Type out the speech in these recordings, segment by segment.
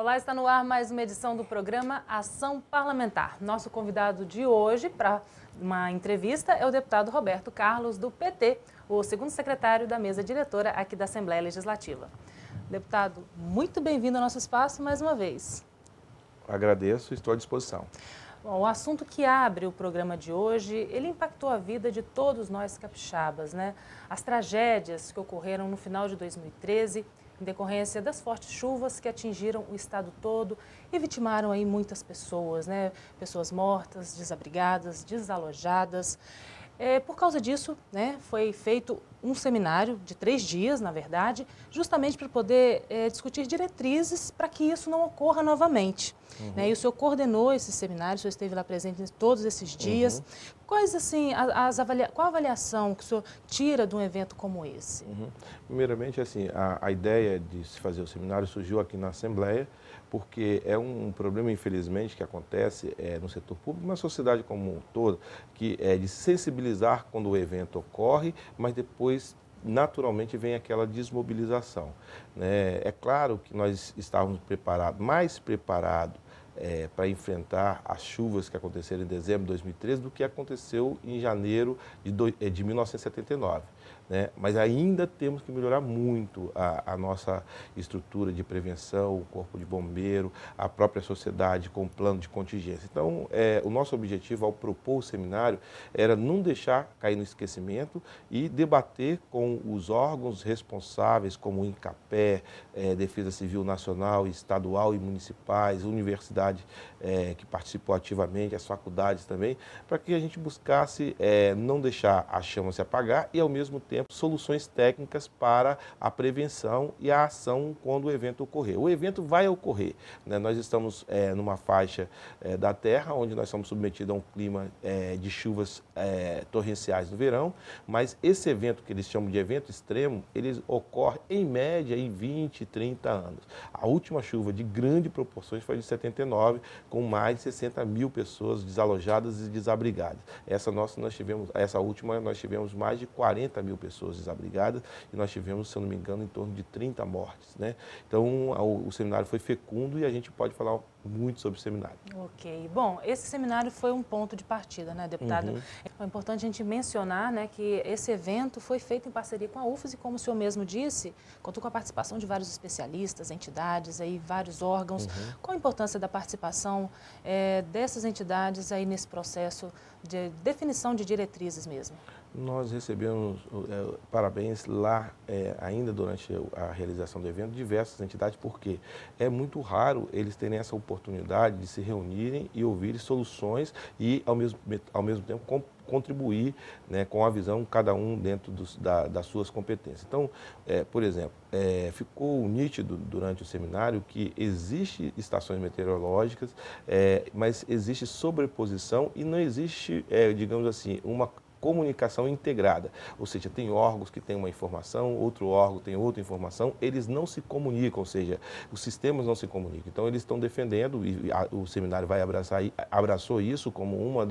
Olá, está no ar mais uma edição do programa Ação Parlamentar. Nosso convidado de hoje para uma entrevista é o deputado Roberto Carlos, do PT, o segundo secretário da mesa diretora aqui da Assembleia Legislativa. Deputado, muito bem-vindo ao nosso espaço mais uma vez. Agradeço e estou à disposição. Bom, o assunto que abre o programa de hoje, ele impactou a vida de todos nós capixabas, né? As tragédias que ocorreram no final de 2013, em decorrência das fortes chuvas que atingiram o estado todo e vitimaram aí muitas pessoas, né? Pessoas mortas, desabrigadas, desalojadas. Por causa disso, né, foi feito um seminário de 3 dias, na verdade, justamente para poder discutir diretrizes para que isso não ocorra novamente. Né? E o senhor coordenou esse seminário, o senhor esteve lá presente em todos esses dias. Quais, assim, qual a avaliação que o senhor tira de um evento como esse? Primeiramente, assim, a ideia de se fazer o seminário surgiu aqui na Assembleia, porque é um problema, infelizmente, que acontece no setor público, na sociedade como um todo, que é de sensibilizar quando o evento ocorre, mas depois, naturalmente, vem aquela desmobilização. Né? É claro que nós estávamos preparados, mais preparados, para enfrentar as chuvas que aconteceram em dezembro de 2013 do que aconteceu em janeiro de 1979. Né? Mas ainda temos que melhorar muito a nossa estrutura de prevenção, o corpo de bombeiro, a própria sociedade com plano de contingência. Então, o nosso objetivo ao propor o seminário era não deixar cair no esquecimento e debater com os órgãos responsáveis, como o INCAPé, Defesa Civil Nacional, Estadual e Municipais, universidade que participou ativamente, as faculdades também, para que a gente buscasse não deixar a chama se apagar e, ao mesmo tempo, soluções técnicas para a prevenção e a ação quando o evento ocorrer. O evento vai ocorrer, né? Nós estamos numa faixa da terra, onde nós somos submetidos a um clima de chuvas torrenciais no verão, mas esse evento, que eles chamam de evento extremo, ele ocorre em média em 20, 30 anos. A última chuva de grande proporções foi de 79, com mais de 60 mil pessoas desalojadas e desabrigadas. Essa última nós tivemos mais de 40 mil pessoas desabrigadas e nós tivemos, se eu não me engano, em torno de 30 mortes. Né? Então, o seminário foi fecundo e a gente pode falar muito sobre o seminário. Ok. Bom, esse seminário foi um ponto de partida, né, deputado? É importante a gente mencionar, né, que esse evento foi feito em parceria com a UFES e, como o senhor mesmo disse, contou com a participação de vários especialistas, entidades, aí, vários órgãos. Qual a importância da participação dessas entidades aí nesse processo de definição de diretrizes mesmo? Nós recebemos parabéns lá, ainda durante a realização do evento, diversas entidades, porque é muito raro eles terem essa oportunidade de se reunirem e ouvirem soluções e, ao mesmo tempo, contribuir, né, com a visão, cada um dentro das suas competências. Então, por exemplo, ficou nítido durante o seminário que existe estações meteorológicas, mas existe sobreposição e não existe, digamos assim, uma comunicação integrada, ou seja, tem órgãos que têm uma informação, outro órgão tem outra informação, eles não se comunicam, ou seja, os sistemas não se comunicam. Então, eles estão defendendo, e o seminário abraçou isso como uma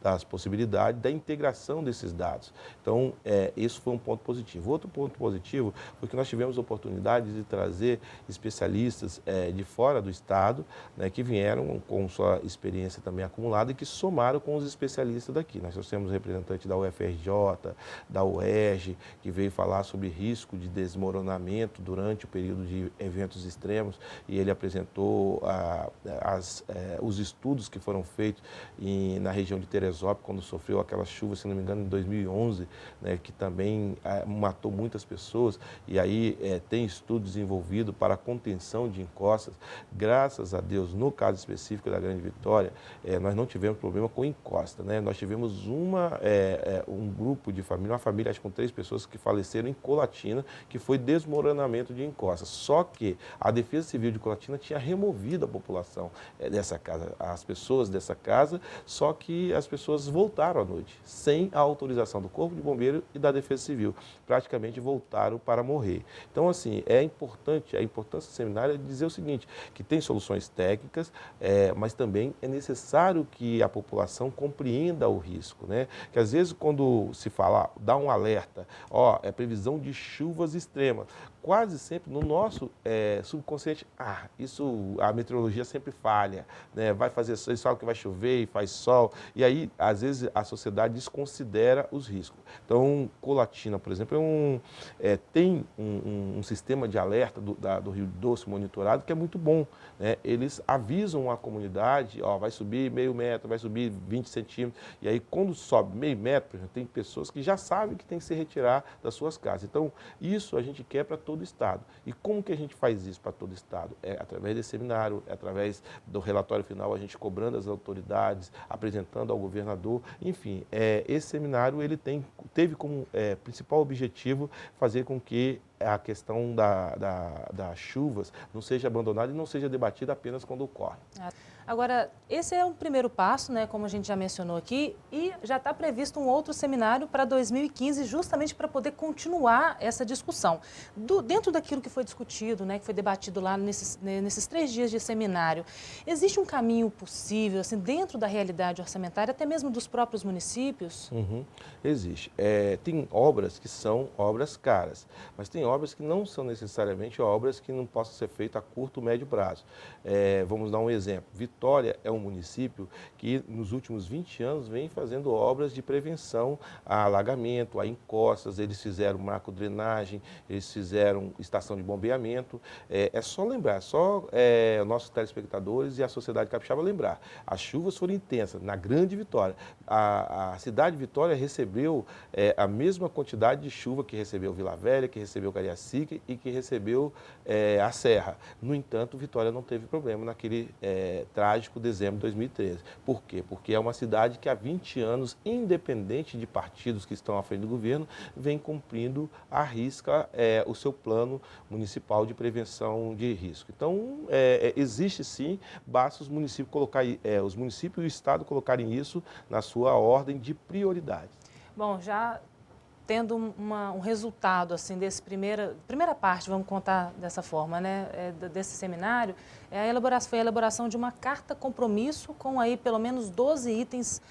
das possibilidades da integração desses dados. Então, isso foi um ponto positivo. Outro ponto positivo foi que nós tivemos oportunidade de trazer especialistas de fora do estado, né, que vieram com sua experiência também acumulada e que somaram com os especialistas daqui. Nós temos representantes da UFRJ, da UERJ, que veio falar sobre risco de desmoronamento durante o período de eventos extremos, e ele apresentou os estudos que foram feitos na região de Teresópolis, quando sofreu aquela chuva, se não me engano, em 2011, né, que também matou muitas pessoas, e aí tem estudo desenvolvido para a contenção de encostas. Graças a Deus, no caso específico da Grande Vitória, nós não tivemos problema com encosta, né? Nós tivemos um grupo de família, uma família, acho que com 3 pessoas que faleceram em Colatina, que foi desmoronamento de encostas. Só que a Defesa Civil de Colatina tinha removido a população dessa casa, as pessoas dessa casa, só que as pessoas voltaram à noite, sem a autorização do Corpo de Bombeiro e da Defesa Civil. Praticamente voltaram para morrer. Então, assim, a importância do seminário é dizer o seguinte, que tem soluções técnicas, mas também é necessário que a população compreenda o risco, né? Que às vezes vezes, quando se fala, dá um alerta, ó, é previsão de chuvas extremas, quase sempre no nosso subconsciente, isso, a meteorologia sempre falha, né? Vai fazer sol, eles falam que vai chover e faz sol, e aí, às vezes, a sociedade desconsidera os riscos. Então, Colatina, por exemplo, tem um sistema de alerta do Rio Doce monitorado que é muito bom, né? Eles avisam a comunidade, ó, vai subir meio metro, vai subir 20 centímetros, e aí quando sobe meio metro, por exemplo, tem pessoas que já sabem que tem que se retirar das suas casas. Então, isso a gente quer para todo o Estado. E como que a gente faz isso para todo o Estado? É através desse seminário, é através do relatório final, a gente cobrando as autoridades, apresentando ao governador, enfim, esse seminário ele teve como principal objetivo fazer com que a questão das chuvas não seja abandonada e não seja debatida apenas quando ocorre. Agora, esse é um primeiro passo, né, como a gente já mencionou aqui, e já está previsto um outro seminário para 2015, justamente para poder continuar essa discussão. Dentro daquilo que foi discutido, né, que foi debatido lá nesses 3 dias de seminário, existe um caminho possível, assim, dentro da realidade orçamentária, até mesmo dos próprios municípios? Existe. Tem obras que são obras caras, mas tem obras que não são necessariamente obras que não possam ser feitas a curto ou médio prazo. Vamos dar um exemplo. Vitória é um município que nos últimos 20 anos vem fazendo obras de prevenção a alagamento, a encostas, eles fizeram marco-drenagem, eles fizeram estação de bombeamento. É só lembrar, nossos telespectadores e a sociedade capixaba lembrar. As chuvas foram intensas na Grande Vitória. A cidade de Vitória recebeu a mesma quantidade de chuva que recebeu Vila Velha, que recebeu Cariacica e que recebeu a Serra. No entanto, Vitória não teve problema naquele trágico dezembro de 2013. Por quê? Porque é uma cidade que há 20 anos, independente de partidos que estão à frente do governo, vem cumprindo à risca o seu plano municipal de prevenção de risco. Então, existe sim, basta os municípios os municípios e o Estado colocarem isso na sua ordem de prioridade. Bom, já tendo um resultado assim primeira parte, vamos contar dessa forma, né, desse seminário, foi a elaboração de uma carta compromisso com aí pelo menos 12 itens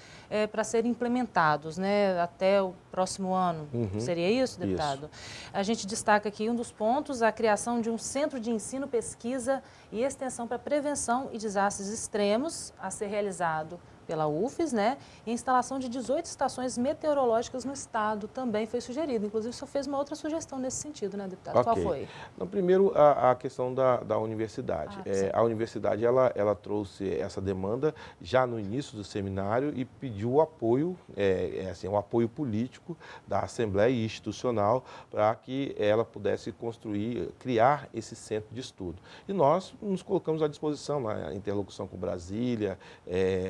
para serem implementados, né, até o próximo ano. Seria isso, deputado? Isso. A gente destaca aqui um dos pontos, a criação de um centro de ensino, pesquisa e extensão para prevenção e desastres extremos a ser realizado pela UFES, né? E a instalação de 18 estações meteorológicas no estado também foi sugerido. Inclusive, o senhor fez uma outra sugestão nesse sentido, né, deputado? Okay. Qual foi? Então, primeiro, a questão da universidade. A universidade, ela trouxe essa demanda já no início do seminário e pediu o apoio, o apoio político da Assembleia Institucional para que ela pudesse criar esse centro de estudo. E nós nos colocamos à disposição na interlocução com Brasília,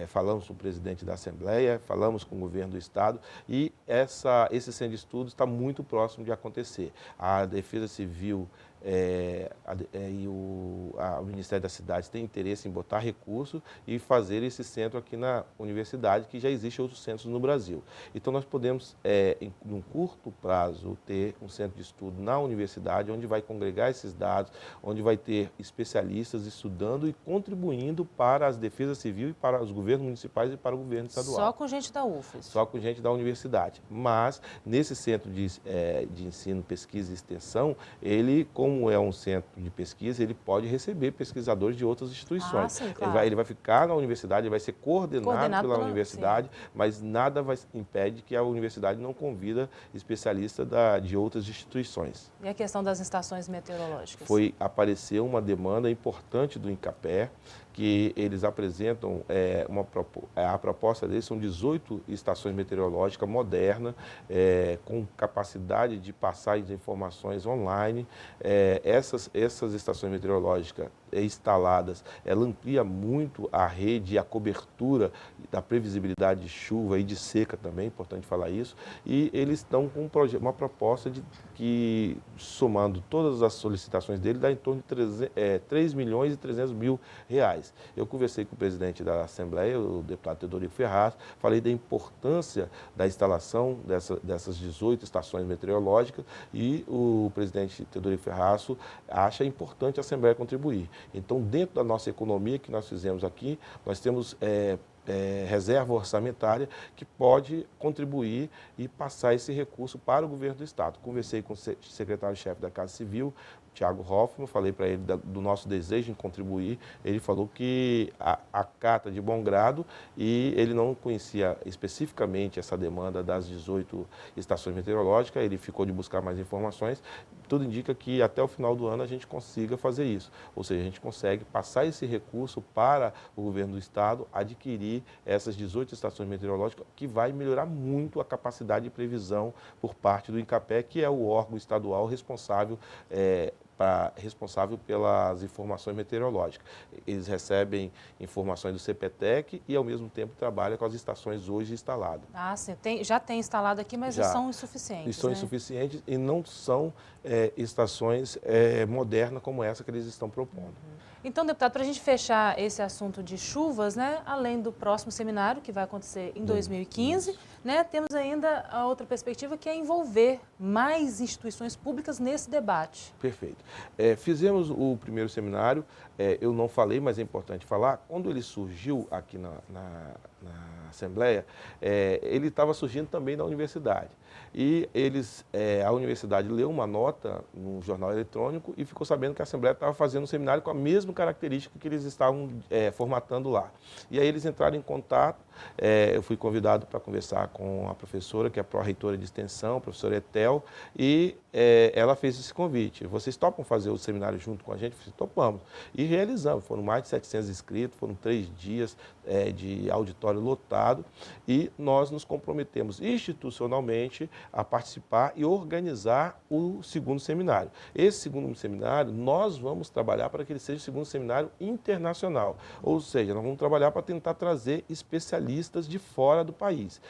falamos com o presidente da Assembleia, falamos com o governo do Estado e esse centro de estudos está muito próximo de acontecer. A Defesa Civil e o Ministério das Cidades tem interesse em botar recurso e fazer esse centro aqui na universidade, que já existem outros centros no Brasil. Então, nós podemos, em um curto prazo, ter um centro de estudo na universidade, onde vai congregar esses dados, onde vai ter especialistas estudando e contribuindo para as defesas civis e para os governos municipais e para o governo estadual. Só com gente da UFES? Só com gente da universidade. Mas, nesse centro de ensino, pesquisa e extensão, ele, como é um centro de pesquisa, ele pode receber pesquisadores de outras instituições. Sim, claro. Ele vai ficar na universidade, ele vai ser coordenado pela universidade, sim. Mas nada impede que a universidade não convida especialistas de outras instituições. E a questão das estações meteorológicas? Apareceu uma demanda importante do INCAPé, que eles apresentam, a proposta deles são 18 estações meteorológicas modernas, com capacidade de passar as informações online. Essas estações meteorológicas instaladas, ela amplia muito a rede e a cobertura da previsibilidade de chuva e de seca também, é importante falar isso, e eles estão com uma proposta que, somando todas as solicitações dele, dá em torno de 3 milhões e 300 mil reais. Eu conversei com o presidente da Assembleia, o deputado Teodorico Ferraz, falei da importância da instalação dessas 18 estações meteorológicas e o presidente Teodorico Ferraz acha importante a Assembleia contribuir. Então, dentro da nossa economia que nós fizemos aqui, nós temos reserva orçamentária que pode contribuir e passar esse recurso para o governo do Estado. Conversei com o secretário-chefe da Casa Civil, Thiago Hoffmann, falei para ele do nosso desejo em contribuir. Ele falou que acata de bom grado e ele não conhecia especificamente essa demanda das 18 estações meteorológicas, ele ficou de buscar mais informações. Tudo indica que até o final do ano a gente consiga fazer isso, ou seja, a gente consegue passar esse recurso para o governo do Estado adquirir essas 18 estações meteorológicas, que vai melhorar muito a capacidade de previsão por parte do INCAPé, que é o órgão estadual responsável pelas informações meteorológicas. Eles recebem informações do CPTEC e, ao mesmo tempo, trabalham com as estações hoje instaladas. Ah, sim. Já tem instalado aqui, mas já são insuficientes. São insuficientes e não são estações modernas como essa que eles estão propondo. Então, deputado, para a gente fechar esse assunto de chuvas, né, além do próximo seminário, que vai acontecer em 2015, né, temos ainda a outra perspectiva, que é envolver mais instituições públicas nesse debate. Perfeito. Fizemos o primeiro seminário, eu não falei, mas é importante falar, quando ele surgiu aqui na Assembleia, ele estava surgindo também na universidade. E a universidade leu uma nota no jornal eletrônico e ficou sabendo que a Assembleia estava fazendo um seminário com a mesma característica que eles estavam formatando lá. E aí eles entraram em contato, eu fui convidado para conversar com a professora, que é a pró-reitora de extensão, a professora Etel, e ela fez esse convite. Vocês topam fazer o seminário junto com a gente? Eu falei, topamos. E realizamos, foram mais de 700 inscritos, foram 3 dias de auditório lotado, e nós nos comprometemos institucionalmente a participar e organizar o segundo seminário. Esse segundo seminário, nós vamos trabalhar para que ele seja o segundo seminário internacional, ou seja, nós vamos trabalhar para tentar trazer especialistas de fora do país.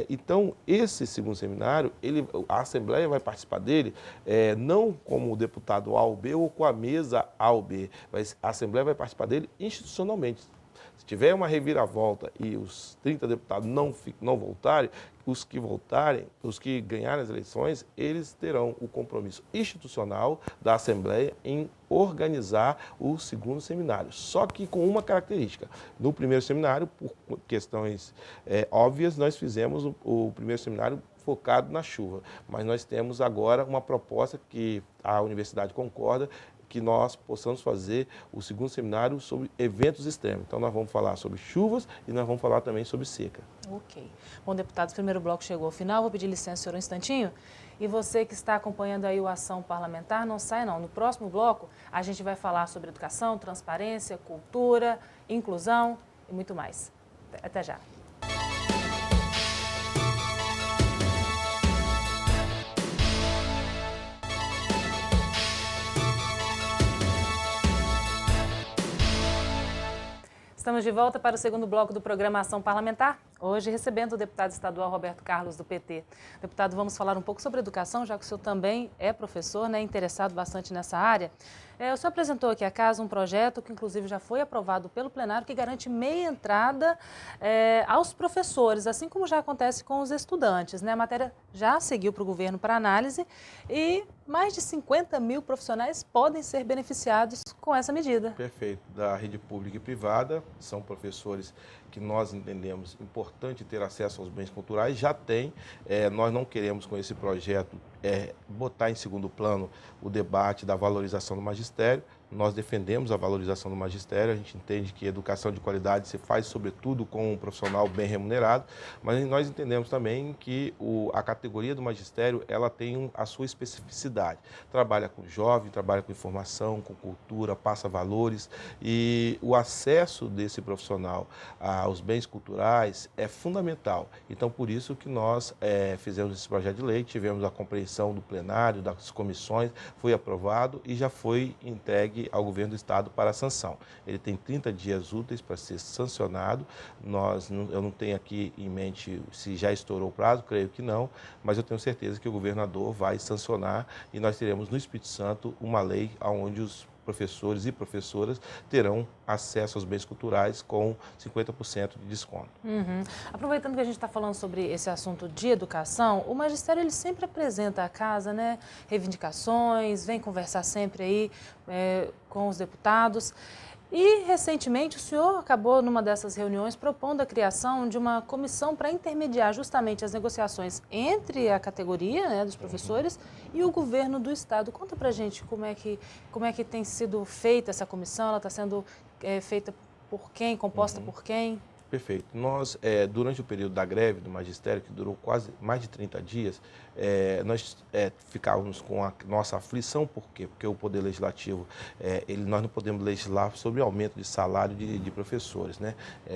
Então, esse segundo seminário, a Assembleia vai participar dele, não como o deputado A ou B ou com a mesa A ou B, mas a Assembleia vai participar dele institucionalmente. Se tiver uma reviravolta e os 30 deputados não voltarem, os que voltarem, os que ganharem as eleições, eles terão o compromisso institucional da Assembleia em organizar o segundo seminário. Só que com uma característica. No primeiro seminário, por questões óbvias, nós fizemos o primeiro seminário focado na chuva. Mas nós temos agora uma proposta que a universidade concorda, que nós possamos fazer o segundo seminário sobre eventos extremos. Então, nós vamos falar sobre chuvas e nós vamos falar também sobre seca. Ok. Bom, deputados, o primeiro bloco chegou ao final. Vou pedir licença, senhor, um instantinho. E você que está acompanhando aí o Ação Parlamentar, não sai não. No próximo bloco, a gente vai falar sobre educação, transparência, cultura, inclusão e muito mais. Até já. Estamos de volta para o segundo bloco do programa Ação Parlamentar. Hoje recebendo o deputado estadual Roberto Carlos, do PT. Deputado, vamos falar um pouco sobre educação, já que o senhor também é professor, né, interessado bastante nessa área. O senhor apresentou aqui a casa um projeto que inclusive já foi aprovado pelo plenário, que garante meia entrada aos professores, assim como já acontece com os estudantes, né? A matéria já seguiu para o governo para análise e mais de 50 mil profissionais podem ser beneficiados com essa medida. Perfeito. Da rede pública e privada, são professores que nós entendemos importante ter acesso aos bens culturais, já tem. Nós não queremos, com esse projeto, botar em segundo plano o debate da valorização do magistério. Nós defendemos a valorização do magistério, a gente entende que educação de qualidade se faz, sobretudo, com um profissional bem remunerado, mas nós entendemos também que a categoria do magistério, ela tem a sua especificidade. Trabalha com jovem, trabalha com informação, com cultura, passa valores, e o acesso desse profissional aos bens culturais é fundamental. Então, por isso que nós fizemos esse projeto de lei, tivemos a compreensão do plenário, das comissões, foi aprovado e já foi entregue ao governo do estado para a sanção. Ele tem 30 dias úteis para ser sancionado. Eu não tenho aqui em mente se já estourou o prazo, creio que não, mas eu tenho certeza que o governador vai sancionar e nós teremos no Espírito Santo uma lei onde os professores e professoras terão acesso aos bens culturais com 50% de desconto. Aproveitando que a gente está falando sobre esse assunto de educação, o magistério ele sempre apresenta à casa, né, reivindicações, vem conversar sempre aí com os deputados. E, recentemente, o senhor acabou, numa dessas reuniões, propondo a criação de uma comissão para intermediar justamente as negociações entre a categoria, né, dos professores e o governo do Estado. Conta para a gente como é que tem sido feita essa comissão, ela está sendo feita por quem, composta por quem? Perfeito. Nós, durante o período da greve do magistério, que durou quase mais de 30 dias, nós ficávamos com a nossa aflição. Por quê? Porque o Poder Legislativo, nós não podemos legislar sobre aumento de salário de professores, né?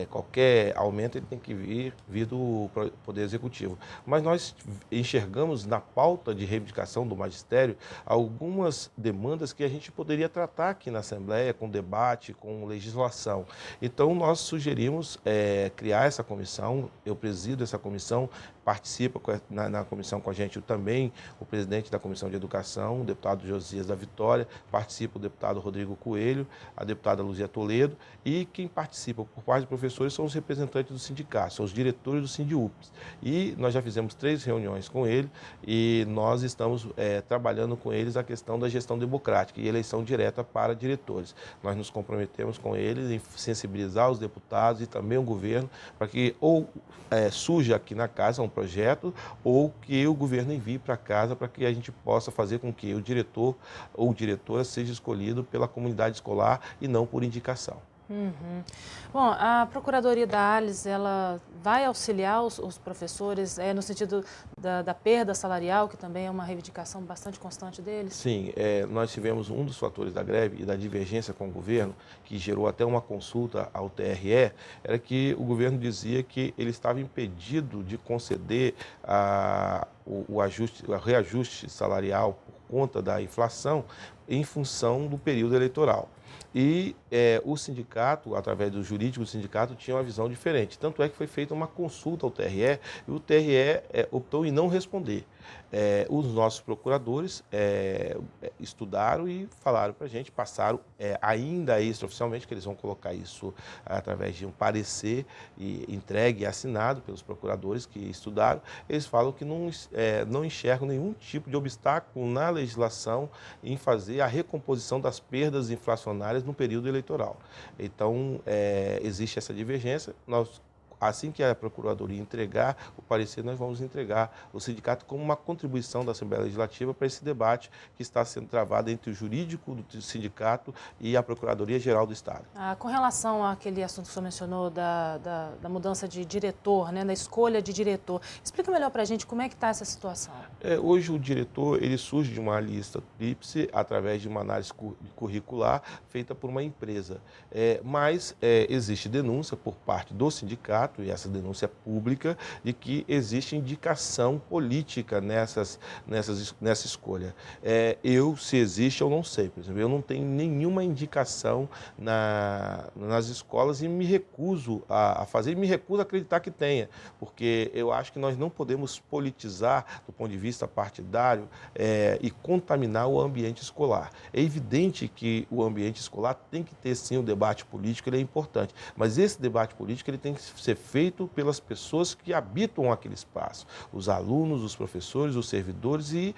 Qualquer aumento ele tem que vir do Poder Executivo. Mas nós enxergamos na pauta de reivindicação do magistério algumas demandas que a gente poderia tratar aqui na Assembleia, com debate, com legislação. Então, nós sugerimos criar essa comissão. Eu presido essa comissão, participa na comissão com a gente também o presidente da Comissão de Educação, o deputado Josias da Vitória, participa o deputado Rodrigo Coelho, a deputada Luzia Toledo, e quem participa por parte dos professores são os representantes do sindicato, são os diretores do Sindiups. E nós já fizemos 3 reuniões com ele e nós estamos trabalhando com eles a questão da gestão democrática e eleição direta para diretores. Nós nos comprometemos com eles em sensibilizar os deputados e também o governo para que ou surja aqui na casa um projeto ou que o governo envie para casa para que a gente possa fazer com que o diretor ou diretora seja escolhido pela comunidade escolar e não por indicação. Bom, a Procuradoria da ALES, ela vai auxiliar os professores no sentido da perda salarial, que também é uma reivindicação bastante constante deles? Sim, nós tivemos um dos fatores da greve e da divergência com o governo, que gerou até uma consulta ao TRE, era que o governo dizia que ele estava impedido de conceder o reajuste salarial por conta da inflação em função do período eleitoral. E o sindicato, através do jurídico do sindicato, tinha uma visão diferente. Tanto é que foi feita uma consulta ao TRE e o TRE optou em não responder. Os nossos procuradores estudaram e falaram para a gente, passaram ainda extraoficialmente, que eles vão colocar isso através de um parecer entregue e assinado pelos procuradores que estudaram. Eles falam que não enxergam nenhum tipo de obstáculo na legislação em fazer a recomposição das perdas inflacionárias no período eleitoral. Então, existe essa divergência. Assim que a Procuradoria entregar o parecer, nós vamos entregar o sindicato como uma contribuição da Assembleia Legislativa para esse debate que está sendo travado entre o jurídico do sindicato e a Procuradoria-Geral do Estado. Com relação àquele assunto que o senhor mencionou da mudança de diretor, né, da escolha de diretor, explica melhor para a gente como é que está essa situação. Hoje o diretor ele surge de uma lista tríplice através de uma análise curricular feita por uma empresa. Mas existe denúncia por parte do sindicato, e essa denúncia é pública, de que existe indicação política nessa escolha. Se existe, eu não sei. Por exemplo, eu não tenho nenhuma indicação nas escolas e me recuso a fazer, e me recuso a acreditar que tenha, porque eu acho que nós não podemos politizar do ponto de vista partidário e contaminar o ambiente escolar. É evidente que o ambiente escolar tem que ter, sim, o debate político, ele é importante, mas esse debate político ele tem que ser feito pelas pessoas que habitam aquele espaço, os alunos, os professores, os servidores e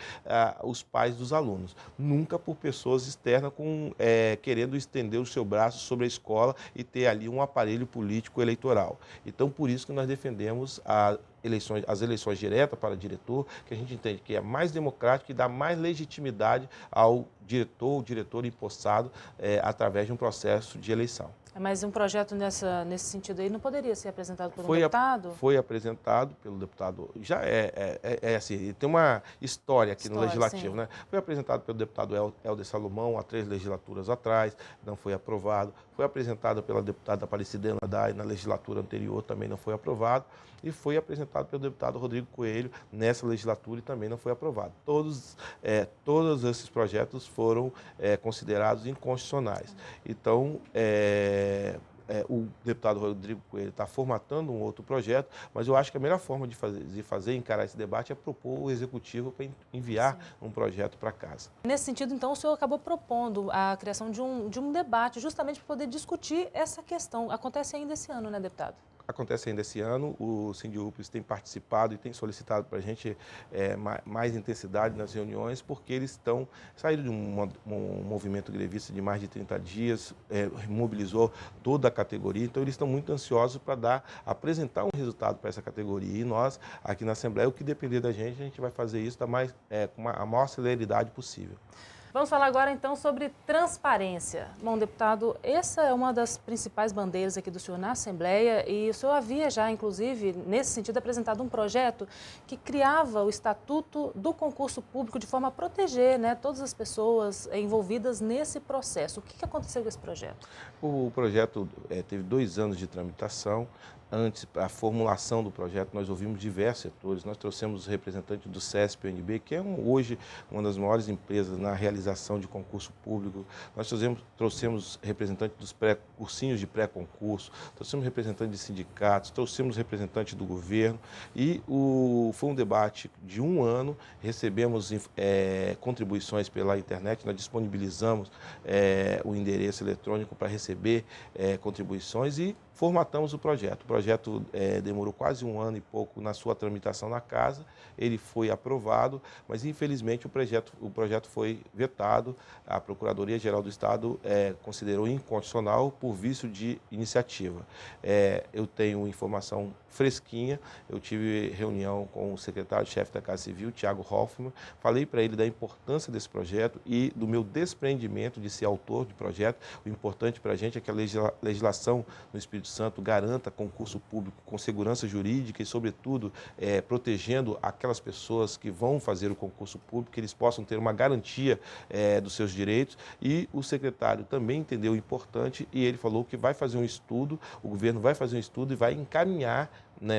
os pais dos alunos, nunca por pessoas externas querendo estender o seu braço sobre a escola e ter ali um aparelho político eleitoral. Então, por isso que nós defendemos as eleições diretas para diretor, que a gente entende que é mais democrático e dá mais legitimidade ao diretor ou diretor empossado através de um processo de eleição. Mas um projeto nesse sentido aí não poderia ser apresentado por um deputado? Foi apresentado pelo deputado, já assim, tem uma história aqui no Legislativo, sim, né? Foi apresentado pelo deputado Helder Salomão há 3 legislaturas atrás, não foi aprovado. Foi apresentado pela deputada Aparecida Dai na legislatura anterior, também não foi aprovado. E foi apresentado pelo deputado Rodrigo Coelho nessa legislatura e também não foi aprovado. Todos esses projetos foram considerados inconstitucionais. Então, o deputado Rodrigo Coelho está formatando um outro projeto, mas eu acho que a melhor forma de encarar esse debate é propor o Executivo para enviar, sim, um projeto para casa. Nesse sentido, então, o senhor acabou propondo a criação de um debate justamente para poder discutir essa questão. Acontece ainda esse ano, né, deputado? acontece ainda esse ano. O Sindicupes tem participado e tem solicitado para a gente mais intensidade nas reuniões, porque eles estão saindo de um movimento grevista de mais de 30 dias, mobilizou toda a categoria, então eles estão muito ansiosos para apresentar um resultado para essa categoria. E nós, aqui na Assembleia, o que depender da gente, a gente vai fazer isso com a maior celeridade possível. Vamos falar agora, então, sobre transparência. Bom, deputado, essa é uma das principais bandeiras aqui do senhor na Assembleia e o senhor havia já, inclusive, nesse sentido, apresentado um projeto que criava o Estatuto do Concurso Público de forma a proteger, né, todas as pessoas envolvidas nesse processo. O que aconteceu com esse projeto? O projeto teve 2 anos de tramitação. Antes, a formulação do projeto, nós ouvimos diversos setores, nós trouxemos os representantes do CESP-UNB, que é hoje uma das maiores empresas na realização de concurso público, nós trouxemos representantes dos cursinhos de pré-concurso, trouxemos representantes de sindicatos, trouxemos representantes do governo e foi um debate de 1 ano, recebemos contribuições pela internet, nós disponibilizamos o endereço eletrônico para receber contribuições e formatamos o projeto. O projeto demorou quase 1 ano e pouco na sua tramitação na casa, ele foi aprovado, mas infelizmente o projeto foi vetado. A Procuradoria-Geral do Estado considerou inconstitucional por vício de iniciativa. Eu tenho informação fresquinha, eu tive reunião com o secretário-chefe da Casa Civil, Thiago Hoffmann, falei para ele da importância desse projeto e do meu desprendimento de ser autor de projeto. O importante para a gente é que a legislação no Espírito Santo garanta concurso público com segurança jurídica e, sobretudo, protegendo aquelas pessoas que vão fazer o concurso público, que eles possam ter uma garantia dos seus direitos. E o secretário também entendeu o importante e ele falou que vai fazer um estudo, o governo vai fazer um estudo e vai encaminhar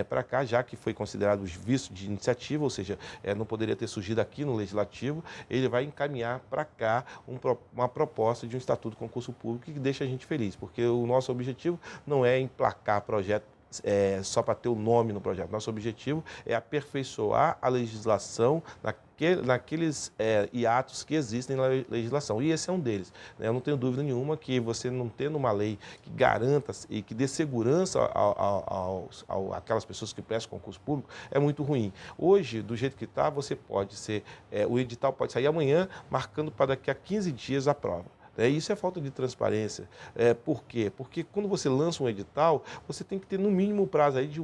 para cá, já que foi considerado vício de iniciativa, ou seja, não poderia ter surgido aqui no Legislativo, ele vai encaminhar para cá uma proposta de um Estatuto do Concurso Público que deixa a gente feliz, porque o nosso objetivo não é emplacar projeto só para ter o nome no projeto. Nosso objetivo é aperfeiçoar a legislação naqueles hiatos que existem na legislação, e esse é um deles. Eu não tenho dúvida nenhuma que você não tendo uma lei que garanta e que dê segurança àquelas pessoas que prestam concurso público é muito ruim. Hoje, do jeito que está, você pode ser, o edital pode sair amanhã, marcando para daqui a 15 dias a prova. Isso é falta de transparência. Por quê? Porque quando você lança um edital, você tem que ter no mínimo um prazo aí de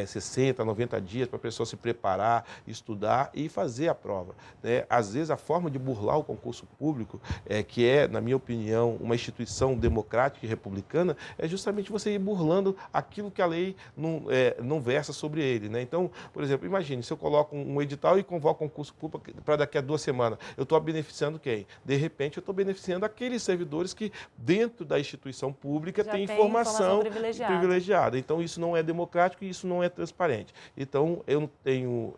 60, 90 dias para a pessoa se preparar, estudar e fazer a prova. Às vezes a forma de burlar o concurso público, que é, na minha opinião, uma instituição democrática e republicana, é justamente você ir burlando aquilo que a lei não versa sobre ele. Então, por exemplo, imagine, se eu coloco um edital e convoco um concurso público para daqui a 2 semanas, eu estou beneficiando quem? De repente, eu estou beneficiando aqueles servidores que, dentro da instituição pública, têm informação privilegiada. Então, isso não é democrático e isso não é transparente. Então, eu tenho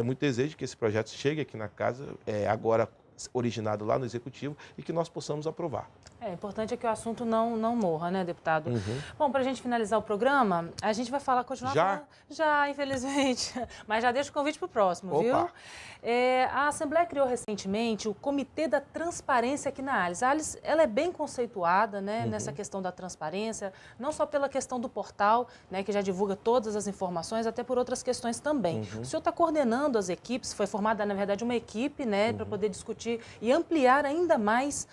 muito desejo que esse projeto chegue aqui na casa, agora originado lá no Executivo, e que nós possamos aprovar. É importante que o assunto não morra, né, deputado? Uhum. Bom, para a gente finalizar o programa, a gente vai continuar falando... Já, infelizmente. Mas já deixo o convite para o próximo, Opa. viu? A Assembleia criou recentemente o Comitê da Transparência aqui na ALIS. A ALIS, ela é bem conceituada, né, nessa questão da transparência, não só pela questão do portal, né, que já divulga todas as informações, até por outras questões também. O senhor está coordenando as equipes, foi formada, na verdade, uma equipe, né, para poder discutir e ampliar ainda mais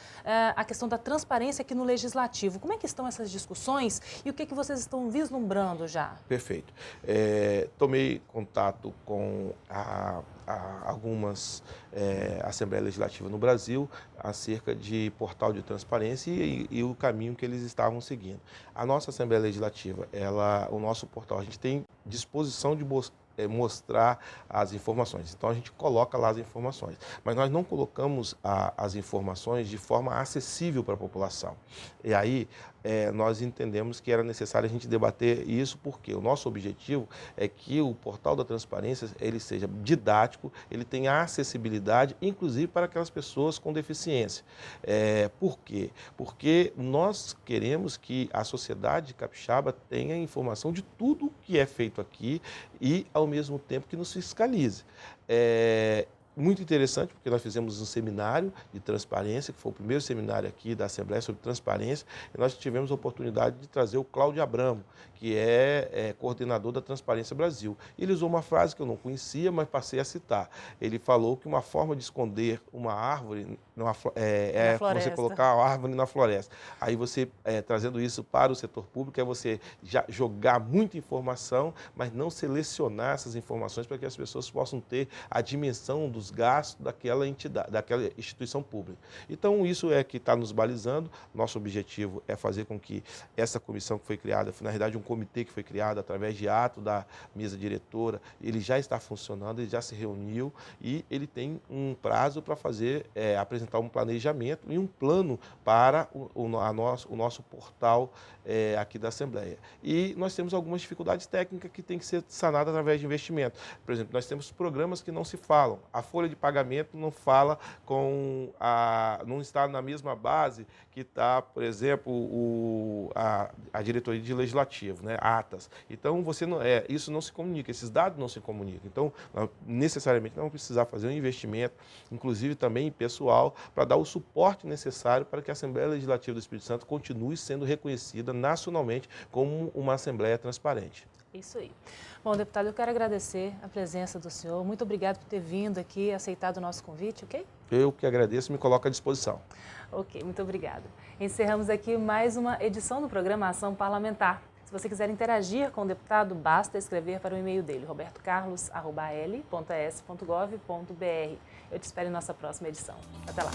a questão da transparência aqui no Legislativo. Como é que estão essas discussões e o que vocês estão vislumbrando já? Perfeito. Tomei contato com algumas Assembleias Legislativas no Brasil acerca de portal de transparência e o caminho que eles estavam seguindo. A nossa Assembleia Legislativa, o nosso portal, a gente tem disposição de mostrar as informações. Então, a gente coloca lá as informações. Mas nós não colocamos as informações de forma acessível para a população. E aí, nós entendemos que era necessário a gente debater isso, porque o nosso objetivo é que o portal da transparência ele seja didático, ele tenha acessibilidade, inclusive para aquelas pessoas com deficiência. Por quê? Porque nós queremos que a sociedade capixaba tenha informação de tudo que é feito aqui e, ao mesmo tempo, que nos fiscalize. muito interessante, porque nós fizemos um seminário de transparência, que foi o primeiro seminário aqui da Assembleia sobre transparência, e nós tivemos a oportunidade de trazer o Cláudio Abramo, que é coordenador da Transparência Brasil. Ele usou uma frase que eu não conhecia, mas passei a citar. Ele falou que uma forma de esconder uma árvore é você colocar a árvore na floresta. Aí você, trazendo isso para o setor público, é você já jogar muita informação, mas não selecionar essas informações para que as pessoas possam ter a dimensão dos gastos daquela entidade, daquela instituição pública. Então, isso é que está nos balizando. Nosso objetivo é fazer com que essa comissão que foi criada, na realidade, um comitê que foi criado através de ato da mesa diretora, ele já está funcionando, ele já se reuniu e ele tem um prazo para fazer, apresentar um planejamento e um plano para o nosso portal aqui da Assembleia. E nós temos algumas dificuldades técnicas que têm que ser sanadas através de investimento. Por exemplo, nós temos programas que não se falam. A folha de pagamento não fala não está na mesma base que está, por exemplo, a diretoria de legislativo, né, atas. Então, isso não se comunica, esses dados não se comunicam. Então, necessariamente, nós vamos precisar fazer um investimento, inclusive também pessoal, para dar o suporte necessário para que a Assembleia Legislativa do Espírito Santo continue sendo reconhecida nacionalmente como uma Assembleia transparente. Isso aí. Bom, deputado, eu quero agradecer a presença do senhor. Muito obrigado por ter vindo aqui, aceitado o nosso convite, ok? Eu que agradeço e me coloco à disposição. Ok, muito obrigada. Encerramos aqui mais uma edição do programa Ação Parlamentar. Se você quiser interagir com o deputado, basta escrever para o e-mail dele, robertocarlos@al.es.gov.br. Eu te espero em nossa próxima edição. Até lá.